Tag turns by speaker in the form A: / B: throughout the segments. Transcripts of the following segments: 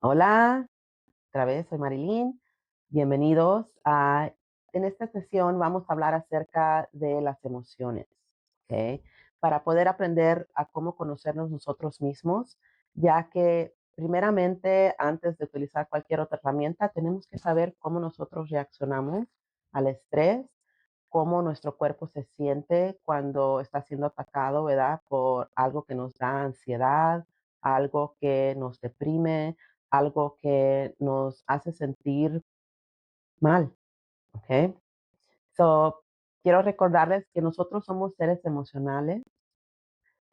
A: Hola, otra vez soy Marilyn. Bienvenidos a... En esta sesión vamos a hablar acerca de las emociones, ¿ok? Para poder aprender a cómo conocernos nosotros mismos, ya que primeramente, antes de utilizar cualquier otra herramienta, tenemos que saber cómo nosotros reaccionamos al estrés, cómo nuestro cuerpo se siente cuando está siendo atacado, ¿verdad? Por algo que nos da ansiedad, algo que nos deprime, algo que nos hace sentir mal, ¿ok? So, quiero recordarles que nosotros somos seres emocionales,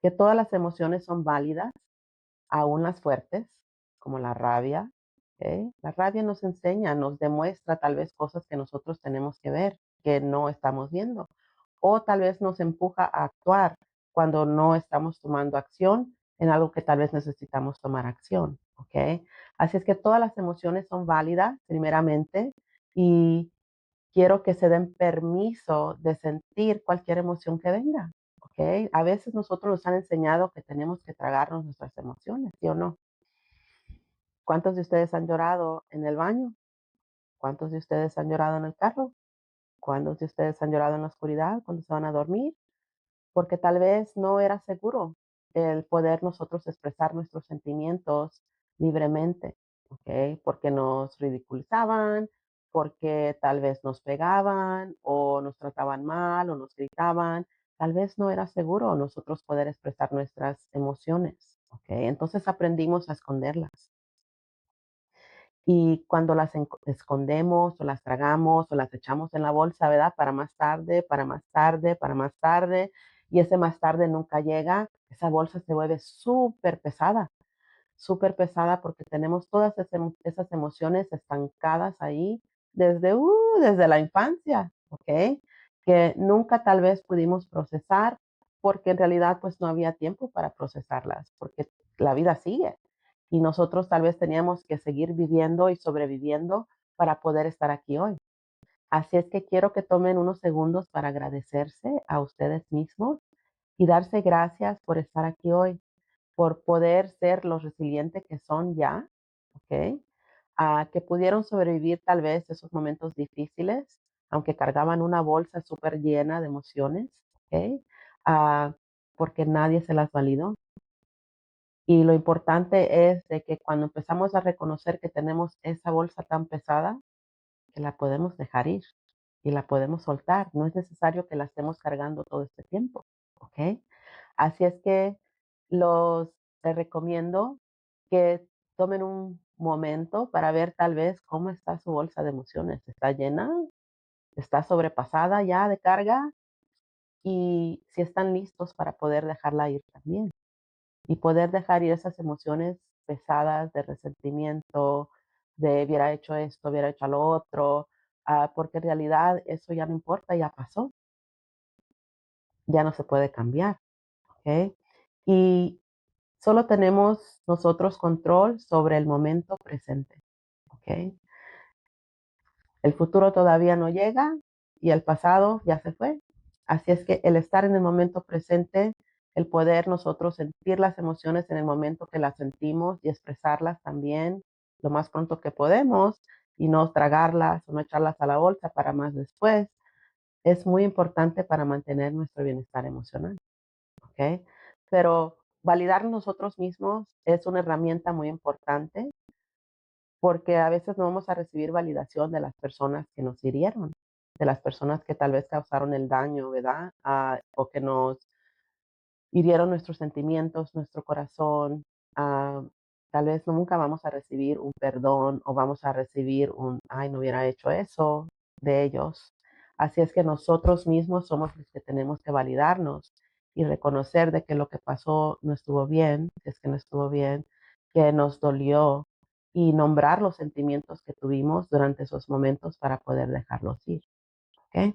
A: que todas las emociones son válidas, aún las fuertes, como la rabia, ¿ok? La rabia nos enseña, nos demuestra tal vez cosas que nosotros tenemos que ver, que no estamos viendo, o tal vez nos empuja a actuar cuando no estamos tomando acción en algo que tal vez necesitamos tomar acción, ¿ok? Así es que todas las emociones son válidas, primeramente, y quiero que se den permiso de sentir cualquier emoción que venga, ¿ok? A veces nosotros nos han enseñado que tenemos que tragarnos nuestras emociones, ¿sí o no? ¿Cuántos de ustedes han llorado en el baño? ¿Cuántos de ustedes han llorado en el carro? ¿Cuántos de ustedes han llorado en la oscuridad cuando se van a dormir? Porque tal vez no era seguro el poder nosotros expresar nuestros sentimientos libremente, ¿ok? Porque nos ridiculizaban, porque tal vez nos pegaban o nos trataban mal o nos gritaban. Tal vez no era seguro nosotros poder expresar nuestras emociones, ¿ok? Entonces aprendimos a esconderlas. Y cuando las escondemos o las tragamos o las echamos en la bolsa, ¿verdad? Para más tarde, para más tarde, para más tarde, y ese más tarde nunca llega, esa bolsa se vuelve súper pesada porque tenemos todas esas emociones estancadas ahí desde la infancia, ¿ok? Que nunca tal vez pudimos procesar porque en realidad pues no había tiempo para procesarlas, porque la vida sigue y nosotros tal vez teníamos que seguir viviendo y sobreviviendo para poder estar aquí hoy. Así es que quiero que tomen unos segundos para agradecerse a ustedes mismos y darse gracias por estar aquí hoy, por poder ser los resilientes que son ya, ¿ok? Que pudieron sobrevivir tal vez esos momentos difíciles, aunque cargaban una bolsa súper llena de emociones, ¿ok? Porque nadie se las validó. Y lo importante es de que cuando empezamos a reconocer que tenemos esa bolsa tan pesada, que la podemos dejar ir y la podemos soltar. No es necesario que la estemos cargando todo este tiempo, ¿ok? Así es que los les recomiendo que tomen un momento para ver tal vez cómo está su bolsa de emociones. ¿Está llena? ¿Está sobrepasada ya de carga? Y si están listos para poder dejarla ir también y poder dejar ir esas emociones pesadas de resentimiento, de hubiera hecho esto, hubiera hecho lo otro, porque en realidad eso ya no importa, ya pasó, ya no se puede cambiar, ¿ok? Y solo tenemos nosotros control sobre el momento presente, ¿ok? El futuro todavía no llega y el pasado ya se fue. Así es que el estar en el momento presente, el poder nosotros sentir las emociones en el momento que las sentimos y expresarlas también lo más pronto que podemos y no tragarlas o no echarlas a la bolsa para más después, es muy importante para mantener nuestro bienestar emocional, ¿ok? Pero validar nosotros mismos es una herramienta muy importante porque a veces no vamos a recibir validación de las personas que nos hirieron, de las personas que tal vez causaron el daño, ¿verdad? O que nos hirieron nuestros sentimientos, nuestro corazón. ah, Tal vez nunca vamos a recibir un perdón o vamos a recibir ay, no hubiera hecho eso de ellos. Así es que nosotros mismos somos los que tenemos que validarnos y reconocer de que lo que pasó no estuvo bien, que es que no estuvo bien, que nos dolió y nombrar los sentimientos que tuvimos durante esos momentos para poder dejarlos ir. ¿Ok?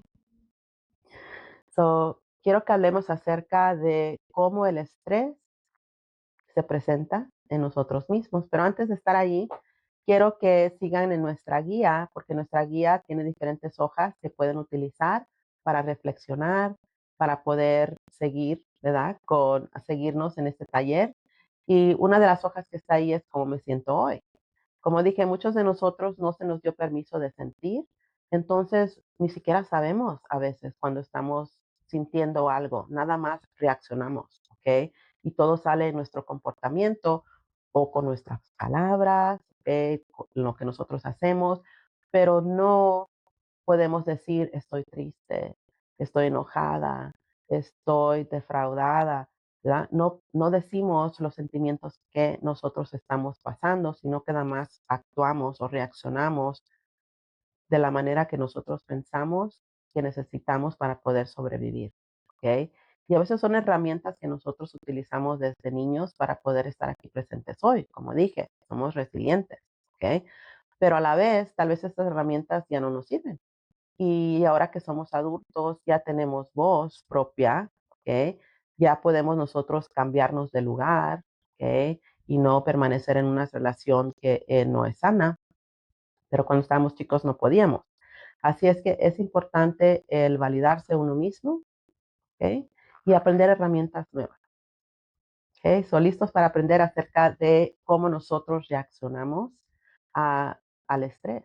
A: So, quiero que hablemos acerca de cómo el estrés se presenta en nosotros mismos. Pero antes de estar ahí, quiero que sigan en nuestra guía, porque nuestra guía tiene diferentes hojas que pueden utilizar para reflexionar, para poder seguir, ¿verdad? A seguirnos en este taller. Y una de las hojas que está ahí es cómo me siento hoy. Como dije, muchos de nosotros no se nos dio permiso de sentir, entonces ni siquiera sabemos a veces cuando estamos sintiendo algo, nada más reaccionamos, ¿ok? Y todo sale en nuestro comportamiento o con nuestras palabras, ¿ok? Con lo que nosotros hacemos, pero no podemos decir estoy triste, estoy enojada, estoy defraudada, ¿verdad? No, no decimos los sentimientos que nosotros estamos pasando, sino que nada más actuamos o reaccionamos de la manera que nosotros pensamos que necesitamos para poder sobrevivir, ¿ok? Y a veces son herramientas que nosotros utilizamos desde niños para poder estar aquí presentes hoy. Como dije, somos resilientes, ¿ok? Pero a la vez, tal vez estas herramientas ya no nos sirven y ahora que somos adultos, ya tenemos voz propia, ¿ok? Ya podemos nosotros cambiarnos de lugar, ¿ok? Y no permanecer en una relación que no es sana, pero cuando estábamos chicos no podíamos. Así es que es importante el validarse uno mismo, ¿ok? Y aprender herramientas nuevas, ¿ok? ¿Son listos para aprender acerca de cómo nosotros reaccionamos a- al estrés?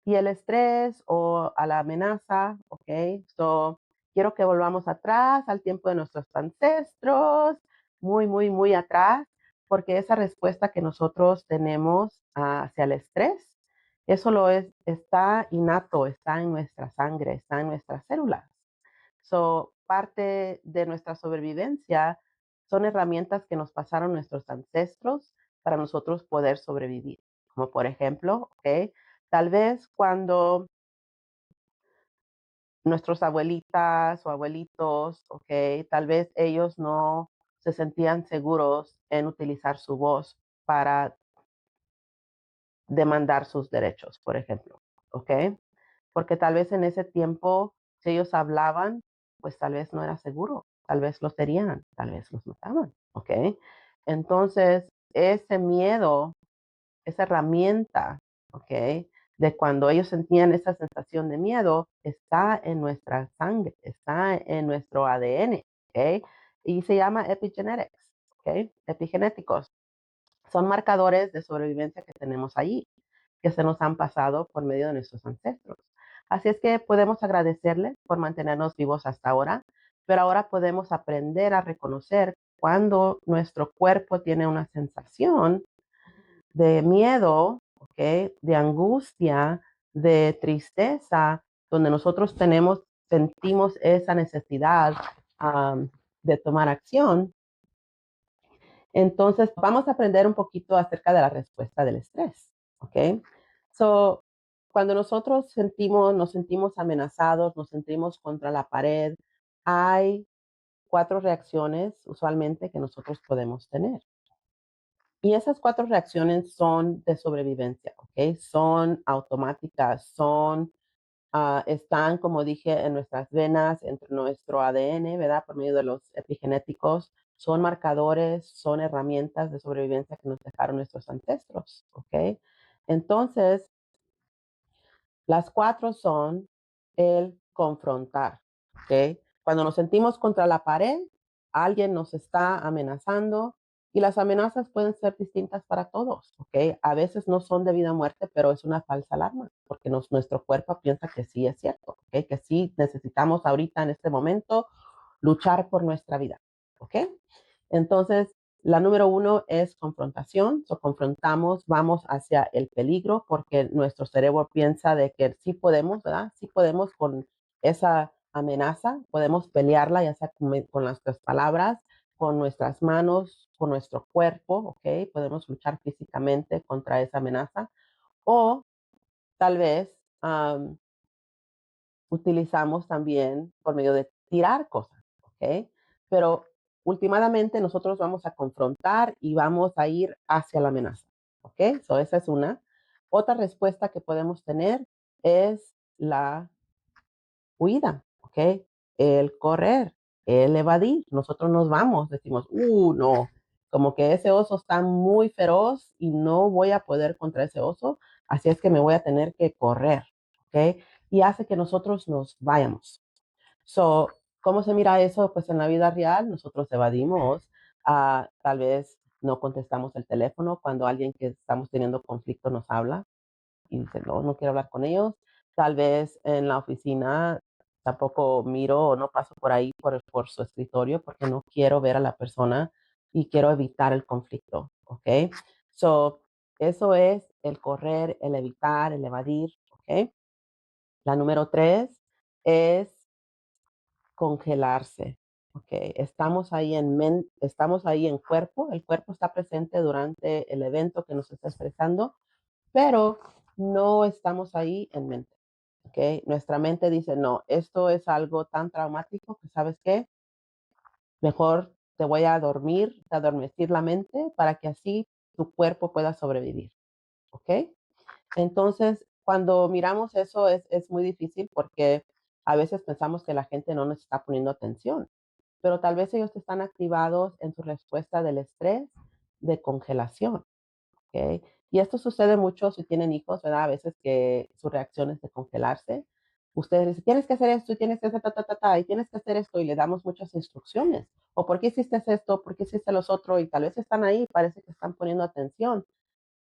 A: Y el estrés o a la amenaza, ¿ok? So, quiero que volvamos atrás al tiempo de nuestros ancestros, muy, muy, muy atrás, porque esa respuesta que nosotros tenemos hacia el estrés, eso lo es, está innato, está en nuestra sangre, está en nuestras células. So, parte de nuestra sobrevivencia son herramientas que nos pasaron nuestros ancestros para nosotros poder sobrevivir. Como por ejemplo, ¿ok? Tal vez cuando nuestros abuelitas o abuelitos, ¿ok? Tal vez ellos no se sentían seguros en utilizar su voz para demandar sus derechos, por ejemplo, ¿ok? Porque tal vez en ese tiempo, si ellos hablaban, pues tal vez no era seguro, tal vez los herían, tal vez los mataban, ¿ok? Entonces, ese miedo, esa herramienta, ¿ok? De cuando ellos sentían esa sensación de miedo, está en nuestra sangre, está en nuestro ADN, ¿ok? Y se llama epigenetics, ¿ok? Epigenéticos. Son marcadores de sobrevivencia que tenemos allí, que se nos han pasado por medio de nuestros ancestros. Así es que podemos agradecerle por mantenernos vivos hasta ahora, pero ahora podemos aprender a reconocer cuando nuestro cuerpo tiene una sensación de miedo, ¿ok? De angustia, de tristeza, donde nosotros sentimos esa necesidad de tomar acción. Entonces, vamos a aprender un poquito acerca de la respuesta del estrés, ¿ok? So, cuando nosotros nos sentimos amenazados, nos sentimos contra la pared, hay 4 reacciones usualmente que nosotros podemos tener. Y esas 4 reacciones son de sobrevivencia, ¿ok? Son automáticas, están, como dije, en nuestras venas, entre nuestro ADN, ¿verdad? Por medio de los epigenéticos. Son marcadores, son herramientas de sobrevivencia que nos dejaron nuestros ancestros, ¿ok? Entonces, las 4 son el confrontar, ¿ok? Cuando nos sentimos contra la pared, alguien nos está amenazando y las amenazas pueden ser distintas para todos, ¿ok? A veces no son de vida o muerte, pero es una falsa alarma, porque nuestro cuerpo piensa que sí es cierto, ¿ok? Que sí necesitamos ahorita en este momento luchar por nuestra vida, ¿ok? Entonces, la número 1 es confrontación. Confrontamos, vamos hacia el peligro porque nuestro cerebro piensa de que sí podemos, ¿verdad? Sí podemos con esa amenaza, podemos pelearla, ya sea con nuestras palabras, con nuestras manos, con nuestro cuerpo, ¿ok? Podemos luchar físicamente contra esa amenaza. O tal vez utilizamos también por medio de tirar cosas, ¿ok? Pero últimamente nosotros vamos a confrontar y vamos a ir hacia la amenaza, ¿ok? So esa es una. Otra respuesta que podemos tener es la huida, ¿ok? El correr, el evadir. Nosotros nos vamos, decimos, no, como que ese oso está muy feroz y no voy a poder contra ese oso, así es que me voy a tener que correr, ¿ok? Y hace que nosotros nos vayamos. So, ¿cómo se mira eso? Pues en la vida real nosotros evadimos, tal vez no contestamos el teléfono cuando alguien que estamos teniendo conflicto nos habla y dice, no, no quiero hablar con ellos. Tal vez en la oficina tampoco miro o no paso por ahí por su escritorio porque no quiero ver a la persona y quiero evitar el conflicto, ¿ok? So, eso es el correr, el evitar, el evadir, ¿ok? La número tres es congelarse, ¿ok? Estamos ahí en cuerpo, el cuerpo está presente durante el evento que nos está estresando, pero no estamos ahí en mente, ¿ok? Nuestra mente dice, no, esto es algo tan traumático que, ¿sabes qué? Mejor te voy a dormir, a adormecir la mente para que así tu cuerpo pueda sobrevivir, ¿ok? Entonces, cuando miramos eso es muy difícil porque a veces pensamos que la gente no nos está poniendo atención, pero tal vez ellos están activados en su respuesta del estrés de congelación. ¿Ok? Y esto sucede mucho si tienen hijos, ¿verdad? A veces que su reacción es de congelarse. Ustedes dicen, tienes que hacer esto y tienes que hacer y tienes que hacer esto y le damos muchas instrucciones. O ¿por qué hiciste esto? ¿Por qué hiciste los otros? Y tal vez están ahí, parece que están poniendo atención,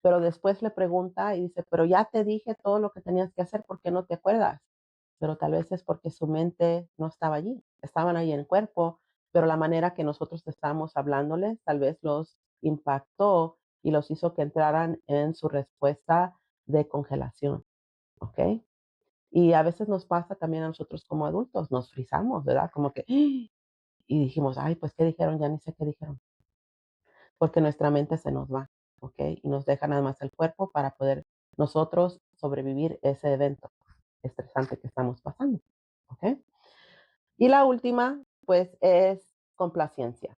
A: pero después le pregunta y dice, pero ya te dije todo lo que tenías que hacer, ¿por qué no te acuerdas? Pero tal vez es porque su mente no estaba allí, estaban ahí en el cuerpo, pero la manera que nosotros estábamos hablándoles tal vez los impactó y los hizo que entraran en su respuesta de congelación, ¿ok? Y a veces nos pasa también a nosotros como adultos, nos frizamos, ¿verdad? Como que, y dijimos, ay, pues, ¿qué dijeron? Ya ni sé qué dijeron, porque nuestra mente se nos va, ¿ok? Y nos deja nada más el cuerpo para poder nosotros sobrevivir ese evento estresante que estamos pasando, ¿ok? Y la última, pues, es complacencia,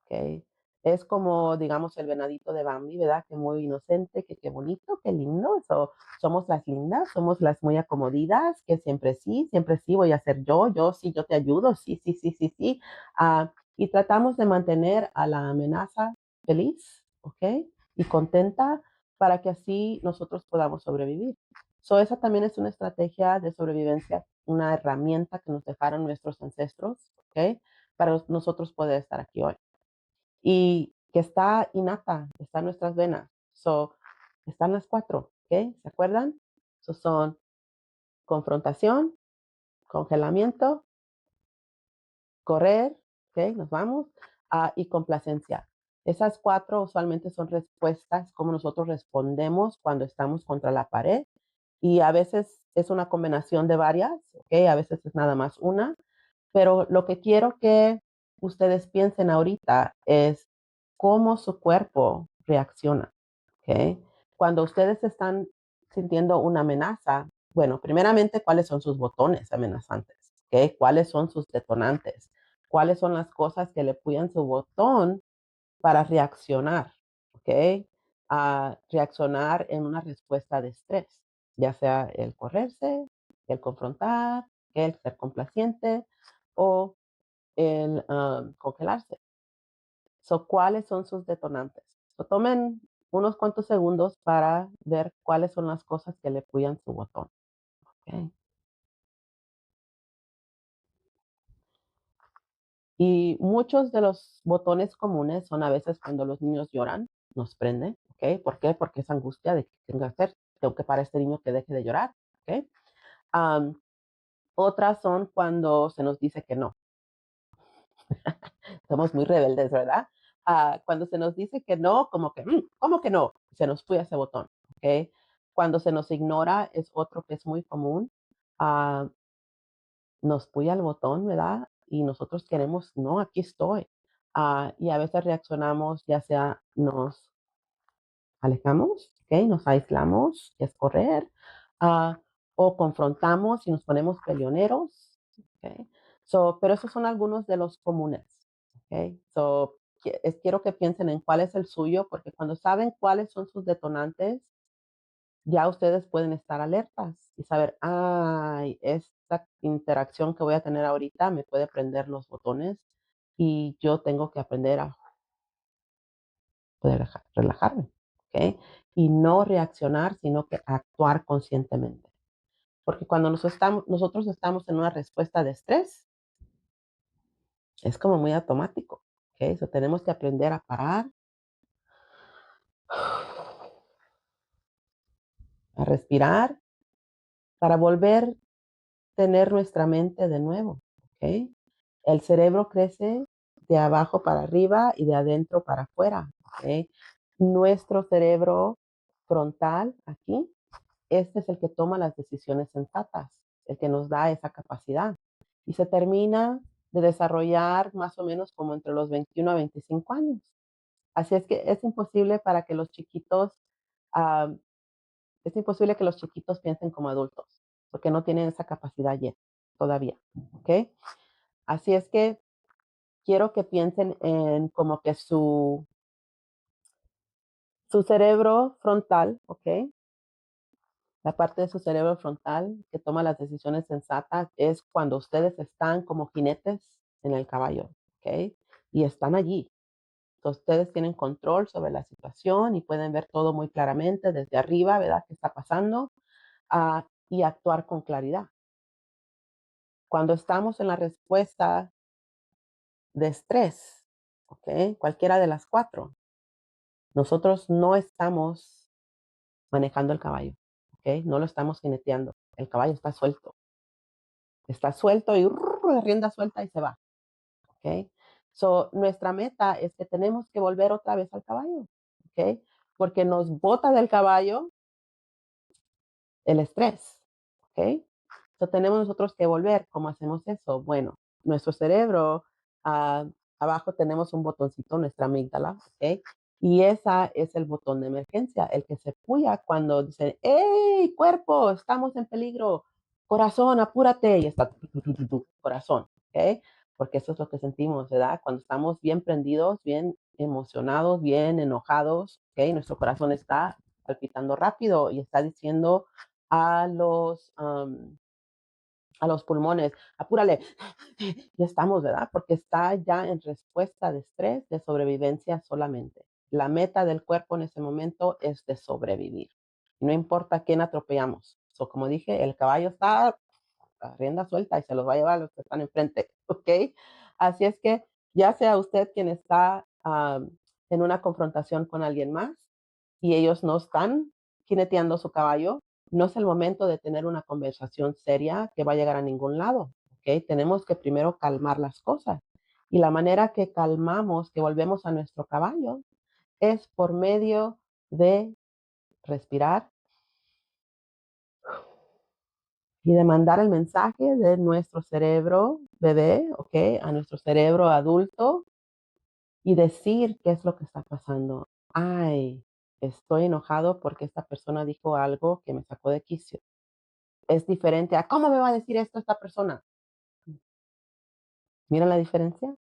A: ¿ok? Es como, digamos, el venadito de Bambi, ¿verdad? Que muy inocente, que qué bonito, qué lindo. Somos las lindas, somos las muy acomodidas, que siempre sí, voy a ser yo sí, yo te ayudo, sí, sí, sí, sí, sí. Y tratamos de mantener a la amenaza feliz, ¿ok? Y contenta para que así nosotros podamos sobrevivir. Esa también es una estrategia de sobrevivencia, una herramienta que nos dejaron nuestros ancestros, ¿ok? Para nosotros poder estar aquí hoy y que está innata, está en nuestras venas. Están las cuatro, ¿ok? ¿Se acuerdan? Son confrontación, congelamiento, correr, ¿ok? Nos vamos, y complacencia. Esas cuatro usualmente son respuestas, como nosotros respondemos cuando estamos contra la pared. Y a veces es una combinación de varias, ¿ok? A veces es nada más una. Pero lo que quiero que ustedes piensen ahorita es cómo su cuerpo reacciona, ¿ok? Cuando ustedes están sintiendo una amenaza, bueno, primeramente, ¿cuáles son sus botones amenazantes? ¿Ok? ¿Cuáles son sus detonantes? ¿Cuáles son las cosas que le puyan su botón para reaccionar? ¿Ok? A reaccionar en una respuesta de estrés, ya sea el correrse, el confrontar, el ser complaciente o el congelarse. ¿Cuáles son sus detonantes? Tomen unos cuantos segundos para ver cuáles son las cosas que le puyan su botón. ¿Ok? Y muchos de los botones comunes son a veces cuando los niños lloran, nos prende. ¿Ok? ¿Por qué? Porque es angustia de que tenga que hacer, tengo que para este niño que deje de llorar. ¿Ok? Am, Otras son cuando se nos dice que no. Somos muy rebeldes, ¿verdad? Cuando se nos dice que no, como que, ¿cómo que no? Se nos fue ese botón, ¿ok? Cuando se nos ignora es otro que es muy común. Ah, Nos puya el botón, ¿verdad? Y nosotros queremos, no, aquí estoy. Y a veces reaccionamos, ya sea nos alejamos, ¿ok? Nos aislamos, que es correr, ah, o confrontamos y nos ponemos peleoneros, ¿ok? Pero esos son algunos de los comunes, ¿ok? Quiero que piensen en cuál es el suyo, porque cuando saben cuáles son sus detonantes, ya ustedes pueden estar alertas y saber, ay, esta interacción que voy a tener ahorita me puede prender los botones y yo tengo que aprender a poder relajarme, ¿ok? Y no reaccionar, sino que actuar conscientemente. Porque cuando nosotros estamos en una respuesta de estrés, es como muy automático, ¿ok? Tenemos que aprender a parar, A respirar para volver a tener nuestra mente de nuevo, ¿ok? El cerebro crece de abajo para arriba y de adentro para afuera, ¿ok? Nuestro cerebro frontal aquí, este es el que toma las decisiones sensatas, el que nos da esa capacidad. Y se termina de desarrollar más o menos como entre los 21 a 25 años. Así es que es imposible para que los chiquitos, ah, es imposible que los chiquitos piensen como adultos, porque no tienen esa capacidad yet, todavía, ¿ok? Así es que quiero que piensen en como que su cerebro frontal, ¿ok? La parte de su cerebro frontal que toma las decisiones sensatas es cuando ustedes están como jinetes en el caballo, ¿ok? Y están allí. Entonces, ustedes tienen control sobre la situación y pueden ver todo muy claramente desde arriba, ¿verdad? ¿Qué está pasando? Y actuar con claridad. Cuando estamos en la respuesta de estrés, ¿ok? Cualquiera de las cuatro, nosotros no estamos manejando el caballo, ¿ok? No lo estamos jineteando. El caballo está suelto. Está suelto y la rienda suelta y se va, ¿ok? So, nuestra meta es que tenemos que volver otra vez al caballo, ¿ok? Porque nos bota del caballo el estrés, ¿ok? So, tenemos nosotros que volver. ¿Cómo hacemos eso? Bueno, nuestro cerebro, ah, abajo tenemos un botoncito, nuestra amígdala, ¿ok? Y esa es el botón de emergencia, el que se puya cuando dicen, ¡hey, cuerpo! Estamos en peligro. Corazón, apúrate. Y está corazón, ¿ok? Porque eso es lo que sentimos, ¿verdad? Cuando estamos bien prendidos, bien emocionados, bien enojados, ¿ok? Nuestro corazón está palpitando rápido y está diciendo a a los pulmones, apúrale, ya estamos, ¿verdad? Porque está ya en respuesta de estrés, de sobrevivencia solamente. La meta del cuerpo en ese momento es de sobrevivir. No importa quién atropellamos. So, como dije, el caballo está a rienda suelta y se los va a llevar a los que están enfrente, ¿ok? Así es que ya sea usted quien está en una confrontación con alguien más y ellos no están jineteando su caballo, no es el momento de tener una conversación seria que va a llegar a ningún lado, ¿ok? Tenemos que primero calmar las cosas. Y la manera que calmamos, que volvemos a nuestro caballo, es por medio de respirar y de mandar el mensaje de nuestro cerebro bebé, ¿ok? A nuestro cerebro adulto y decir qué es lo que está pasando. Ay, estoy enojado porque esta persona dijo algo que me sacó de quicio. Es diferente a, ¿cómo me va a decir esto esta persona? ¿Miran la diferencia?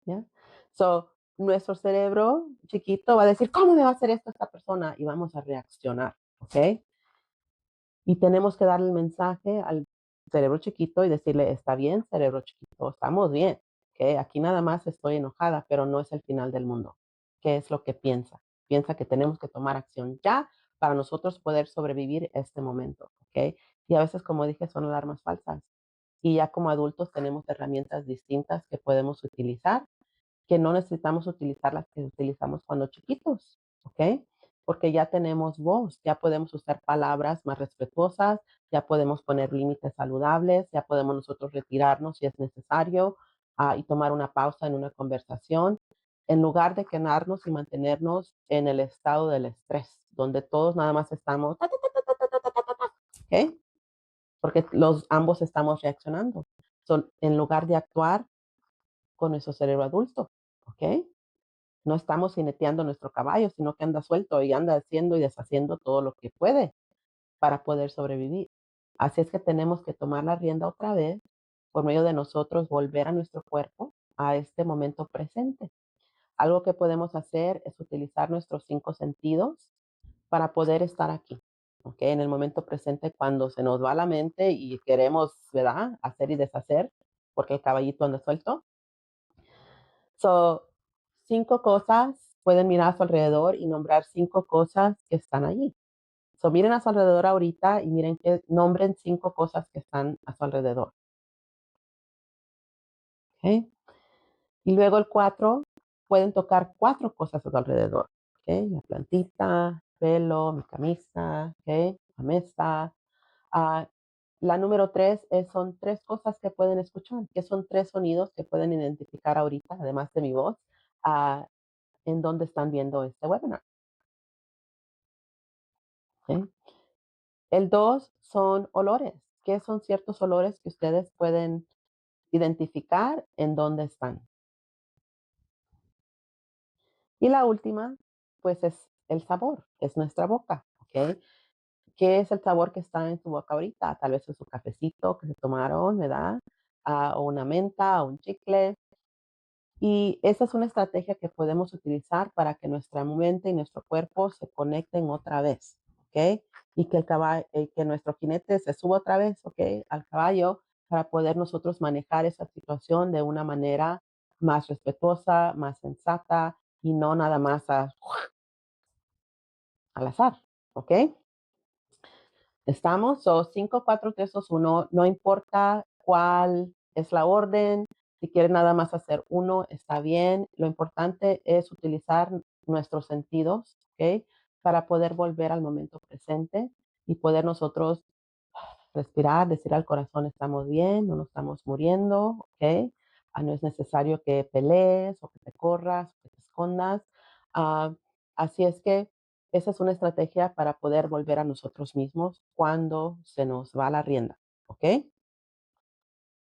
A: ¿Ya? So, nuestro cerebro chiquito va a decir, ¿cómo me va a hacer esto esta persona? Y vamos a reaccionar, ¿ok? Y tenemos que darle el mensaje al cerebro chiquito y decirle, está bien, cerebro chiquito, estamos bien, que aquí nada más estoy enojada, pero no es el final del mundo. ¿Qué es lo que piensa? Piensa que tenemos que tomar acción ya para nosotros poder sobrevivir este momento, ¿ok? Y a veces, como dije, son alarmas falsas. Y ya como adultos tenemos herramientas distintas que podemos utilizar que no necesitamos utilizar las que utilizamos cuando chiquitos, ¿ok? Porque ya tenemos voz, ya podemos usar palabras más respetuosas, ya podemos poner límites saludables, ya podemos nosotros retirarnos si es necesario y tomar una pausa en una conversación, en lugar de quedarnos y mantenernos en el estado del estrés, donde todos nada más estamos, ¿ok? Porque ambos estamos reaccionando. En lugar de actuar con nuestro cerebro adulto, ¿ok? No estamos jineteando nuestro caballo, sino que anda suelto y anda haciendo y deshaciendo todo lo que puede para poder sobrevivir. Así es que tenemos que tomar la rienda otra vez, por medio de nosotros volver a nuestro cuerpo, a este momento presente. Algo que podemos hacer es utilizar nuestros cinco sentidos para poder estar aquí, ¿ok? En el momento presente cuando se nos va la mente y queremos, ¿verdad? Hacer y deshacer, porque el caballito anda suelto. So, cinco cosas, pueden mirar a su alrededor y nombrar cinco cosas que están allí. So, miren a su alrededor ahorita y miren que nombren cinco cosas que están a su alrededor. ¿Ok? Y luego el cuatro, pueden tocar cuatro cosas a su alrededor. La plantita, pelo, mi camisa, la mesa. Ah, la número 3 son 3 cosas que pueden escuchar, que son 3 sonidos que pueden identificar ahorita, además de mi voz, ah, en dónde están viendo este webinar, ¿ok? El 2 son olores, que son ciertos olores que ustedes pueden identificar en dónde están. Y la última, pues es el sabor, es nuestra boca, ¿ok? ¿Qué es el sabor que está en su boca ahorita? Tal vez es su cafecito que se tomaron, ¿verdad? O una menta, o un chicle. Y esa es una estrategia que podemos utilizar para que nuestra mente y nuestro cuerpo se conecten otra vez, ¿ok? Y que que nuestro jinete se suba otra vez, ¿ok? Al caballo para poder nosotros manejar esa situación de una manera más respetuosa, más sensata y no nada más al azar, ¿ok? Estamos, o 5, 4, 3, 2, 1, no importa cuál es la orden, si quieren nada más hacer uno, está bien. Lo importante es utilizar nuestros sentidos, ¿ok? Para poder volver al momento presente y poder nosotros respirar, decir al corazón, estamos bien, no nos estamos muriendo, ¿ok? No es necesario que pelees o que te corras o que te escondas. Ah, así es que esa es una estrategia para poder volver a nosotros mismos cuando se nos va la rienda, ¿ok?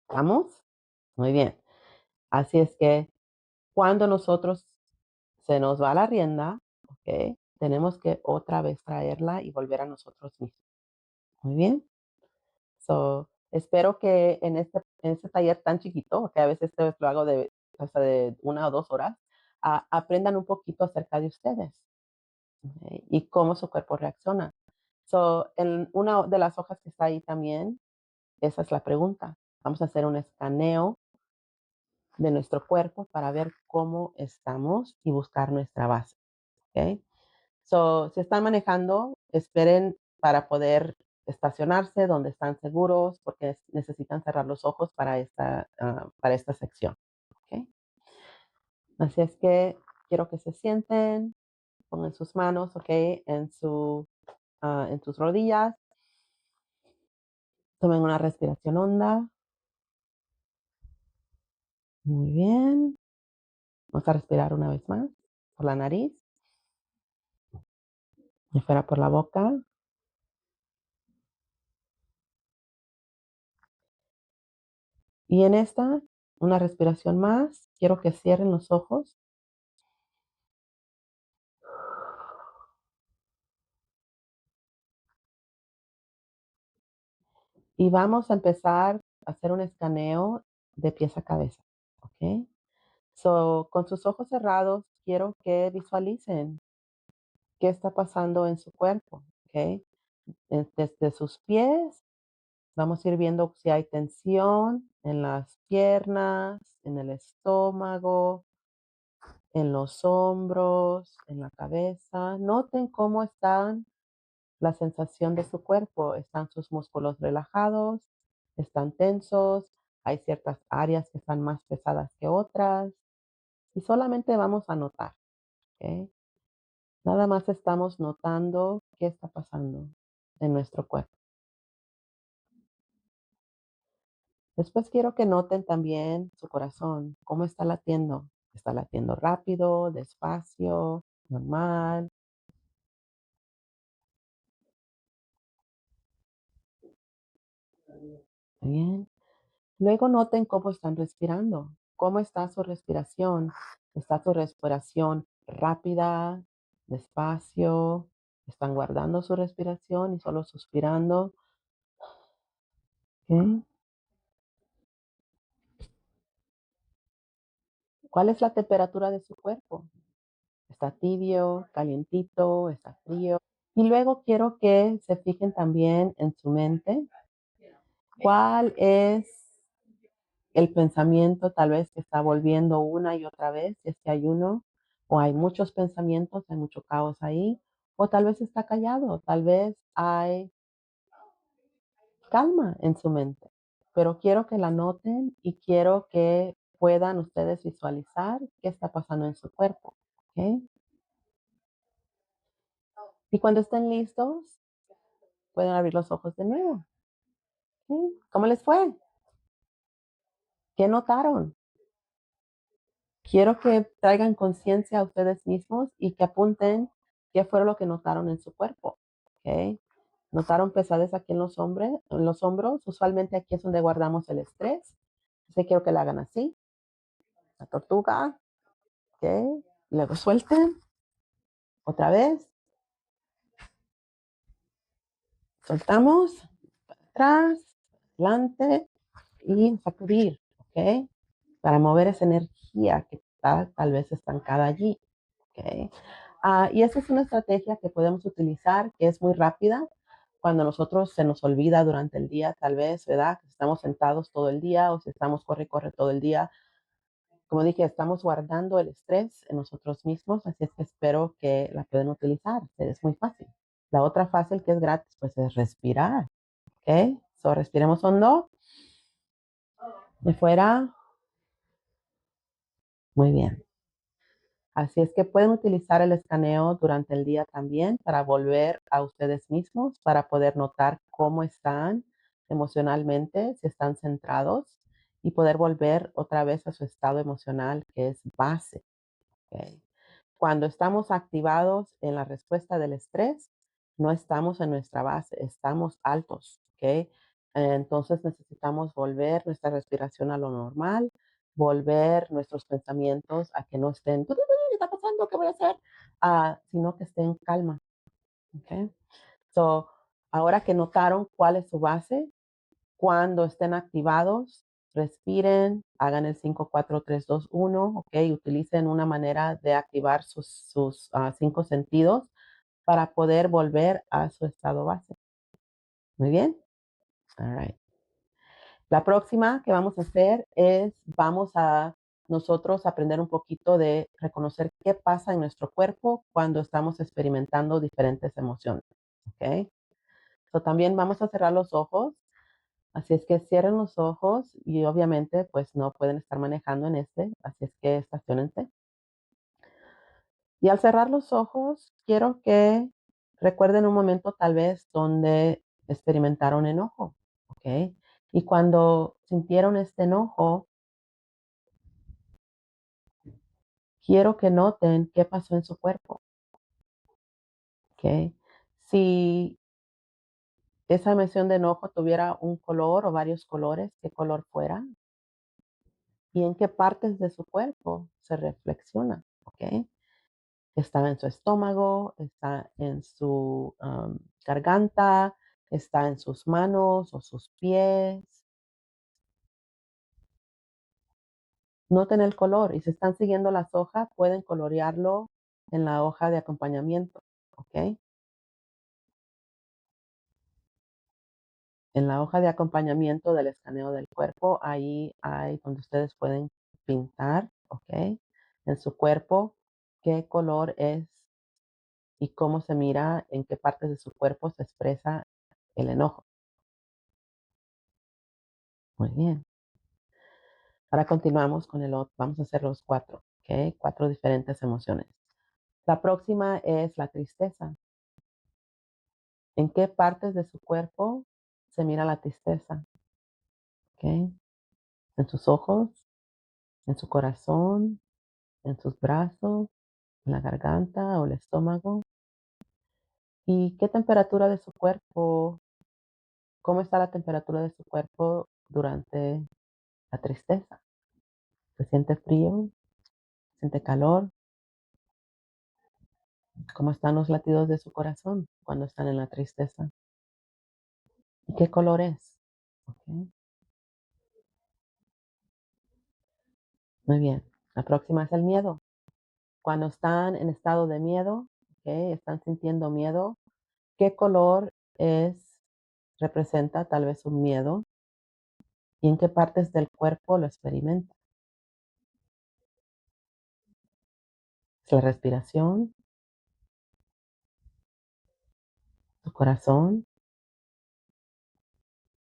A: ¿Vamos? Muy bien. Así es que cuando nosotros se nos va la rienda, ¿ok? Tenemos que otra vez traerla y volver a nosotros mismos. Muy bien. So, espero que en este taller tan chiquito, que a veces lo hago de hasta de 1 o 2 horas, aprendan un poquito acerca de ustedes, y cómo su cuerpo reacciona. So, en una de las hojas que está ahí también, esa es la pregunta. Vamos a hacer un escaneo de nuestro cuerpo para ver cómo estamos y buscar nuestra base, ¿ok? So, si están manejando, esperen para poder estacionarse donde están seguros, porque necesitan cerrar los ojos para esta sección. ¿Ok? Así es que quiero que se sienten, pongan sus manos, ¿ok? En sus rodillas, tomen una respiración honda. Muy bien. Vamos a respirar una vez más por la nariz y fuera por la boca. Y en esta, una respiración más. Quiero que cierren los ojos. Y vamos a empezar a hacer un escaneo de pies a cabeza, ¿ok? So, con sus ojos cerrados, quiero que visualicen qué está pasando en su cuerpo, ¿ok? Desde sus pies, vamos a ir viendo si hay tensión en las piernas, en el estómago, en los hombros, en la cabeza. Noten cómo están la sensación de su cuerpo. ¿Están sus músculos relajados? ¿Están tensos? Hay ciertas áreas que están más pesadas que otras. Y solamente vamos a notar, ¿ok? Nada más estamos notando qué está pasando en nuestro cuerpo. Después quiero que noten también su corazón, cómo está latiendo. ¿Está latiendo rápido, despacio, normal? Bien. Luego noten cómo están respirando. ¿Cómo está su respiración? ¿Está su respiración rápida, despacio? ¿Están guardando su respiración y solo suspirando? ¿Ok? ¿Cuál es la temperatura de su cuerpo? ¿Está tibio, calientito, está frío? Y luego quiero que se fijen también en su mente. ¿Cuál es el pensamiento tal vez que está volviendo una y otra vez, si es que hay uno, o hay muchos pensamientos, hay mucho caos ahí, o tal vez está callado, tal vez hay calma en su mente, pero quiero que la noten y quiero que puedan ustedes visualizar qué está pasando en su cuerpo, ¿ok? Y cuando estén listos, pueden abrir los ojos de nuevo. ¿Sí? ¿Cómo les fue? ¿Qué notaron? Quiero que traigan conciencia a ustedes mismos y que apunten qué fue lo que notaron en su cuerpo. ¿Ok? ¿Notaron pesadez aquí en los hombros? Usualmente aquí es donde guardamos el estrés. Así que quiero que la hagan así, la tortuga. ¿Ok? Luego suelten. Otra vez. Soltamos. Atrás, adelante y sacudir. ¿Ok? Para mover esa energía que está tal vez estancada allí. ¿Ok? Y esa es una estrategia que podemos utilizar, que es muy rápida. Cuando nosotros se nos olvida durante el día, tal vez, ¿verdad? Que estamos sentados todo el día o si estamos corre todo el día. Como dije, estamos guardando el estrés en nosotros mismos, así es que espero que la pueden utilizar. Es muy fácil. La otra fácil que es gratis, pues es respirar. ¿Ok? So, respiremos hondo. De fuera. Muy bien. Así es que pueden utilizar el escaneo durante el día también para volver a ustedes mismos, para poder notar cómo están emocionalmente, si están centrados y poder volver otra vez a su estado emocional que es base. ¿Ok? Cuando estamos activados en la respuesta del estrés, no estamos en nuestra base, estamos altos, ¿ok? Entonces necesitamos volver nuestra respiración a lo normal, volver nuestros pensamientos a que no estén, ¿qué está pasando? ¿Qué voy a hacer? Sino que estén en calma, ¿ok? So, ahora que notaron cuál es su base, cuando estén activados, respiren, hagan el 5, 4, 3, 2, 1, ¿ok? Utilicen una manera de activar sus 5 sentidos para poder volver a su estado base. Muy bien. All right. La próxima que vamos a hacer es, vamos a nosotros aprender un poquito de reconocer qué pasa en nuestro cuerpo cuando estamos experimentando diferentes emociones. ¿Ok? So, también vamos a cerrar los ojos. Así es que cierren los ojos y obviamente pues no pueden estar manejando en así es que estacionense. Y al cerrar los ojos, quiero que recuerden un momento tal vez donde experimentaron enojo, ¿ok? Y cuando sintieron este enojo, quiero que noten qué pasó en su cuerpo, ¿ok? Si esa emoción de enojo tuviera un color o varios colores, ¿qué color fuera? Y en qué partes de su cuerpo se reflexiona, ¿ok? Está en su estómago, está en su garganta, está en sus manos o sus pies. Noten el color y si están siguiendo las hojas, pueden colorearlo en la hoja de acompañamiento, ¿ok? En la hoja de acompañamiento del escaneo del cuerpo, ahí hay donde ustedes pueden pintar, ¿ok? En su cuerpo, qué color es y cómo se mira, en qué partes de su cuerpo se expresa el enojo. Muy bien. Ahora continuamos con el otro. Vamos a hacer los cuatro, ¿ok? 4 diferentes emociones. La próxima es la tristeza. ¿En qué partes de su cuerpo se mira la tristeza? ¿Ok? ¿En sus ojos? ¿En su corazón? ¿En sus brazos? ¿En la garganta o el estómago? ¿Y qué temperatura de su cuerpo? ¿Cómo está la temperatura de su cuerpo durante la tristeza? ¿Se siente frío? ¿Se siente calor? ¿Cómo están los latidos de su corazón cuando están en la tristeza? ¿Y qué color es? Ok, muy bien. La próxima es el miedo. Cuando están en estado de miedo, ok, están sintiendo miedo, ¿qué color representa tal vez un miedo? ¿Y en qué partes del cuerpo lo experimenta? ¿Es la respiración? ¿Su corazón?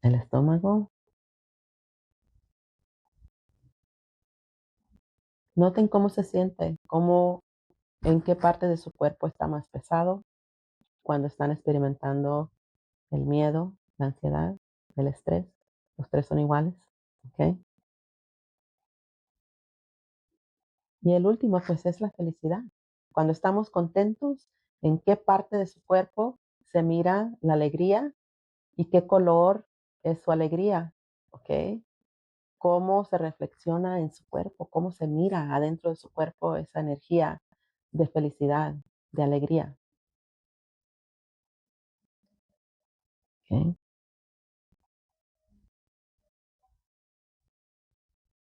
A: ¿El estómago? Noten cómo se siente, en qué parte de su cuerpo está más pesado, cuando están experimentando el miedo, la ansiedad, el estrés. Los 3 son iguales, ¿ok? Y el último, pues, es la felicidad. Cuando estamos contentos, ¿en qué parte de su cuerpo se mira la alegría y qué color es su alegría? ¿Ok? ¿Cómo se reflexiona en su cuerpo? ¿Cómo se mira adentro de su cuerpo esa energía de felicidad, de alegría? ¿Ok?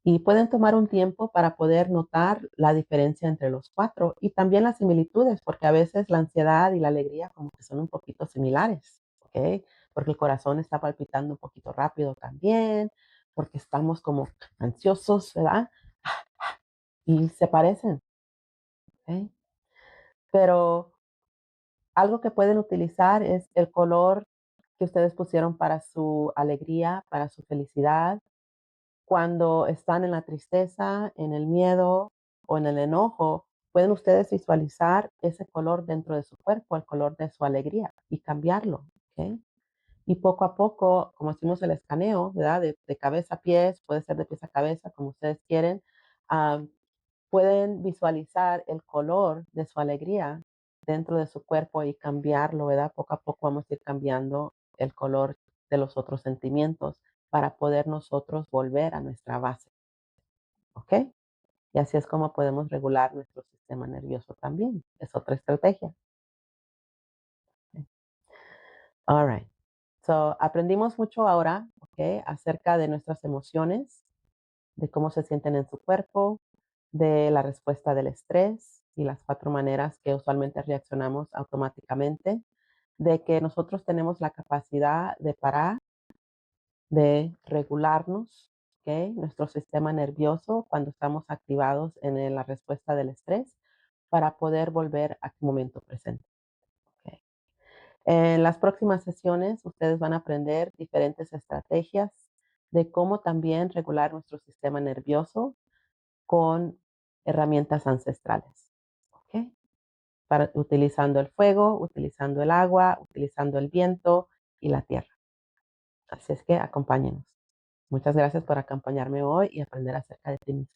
A: Y pueden tomar un tiempo para poder notar la diferencia entre los 4 y también las similitudes, porque a veces la ansiedad y la alegría como que son un poquito similares, ¿ok? Porque el corazón está palpitando un poquito rápido también, porque estamos como ansiosos, ¿verdad? Y se parecen, ¿ok? Pero algo que pueden utilizar es el color que ustedes pusieron para su alegría, para su felicidad. Cuando están en la tristeza, en el miedo o en el enojo, pueden ustedes visualizar ese color dentro de su cuerpo, el color de su alegría y cambiarlo, ¿ok? Y poco a poco, como hacemos el escaneo, ¿verdad? De cabeza a pies, puede ser de pies a cabeza, como ustedes quieren, ah, pueden visualizar el color de su alegría dentro de su cuerpo y cambiarlo, ¿verdad? Poco a poco vamos a ir cambiando el color de los otros sentimientos para poder nosotros volver a nuestra base, ¿ok? Y así es como podemos regular nuestro sistema nervioso también. Es otra estrategia. ¿Ok? All right. So, aprendimos mucho ahora, ¿ok? Acerca de nuestras emociones, de cómo se sienten en su cuerpo, de la respuesta del estrés y las 4 maneras que usualmente reaccionamos automáticamente, de que nosotros tenemos la capacidad de parar, de regularnos, ¿ok? Nuestro sistema nervioso cuando estamos activados en la respuesta del estrés para poder volver al momento presente. ¿Ok? En las próximas sesiones ustedes van a aprender diferentes estrategias de cómo también regular nuestro sistema nervioso con herramientas ancestrales. ¿Ok? Utilizando el fuego, utilizando el agua, utilizando el viento y la tierra. Así es que acompáñenos. Muchas gracias por acompañarme hoy y aprender acerca de ti mismo.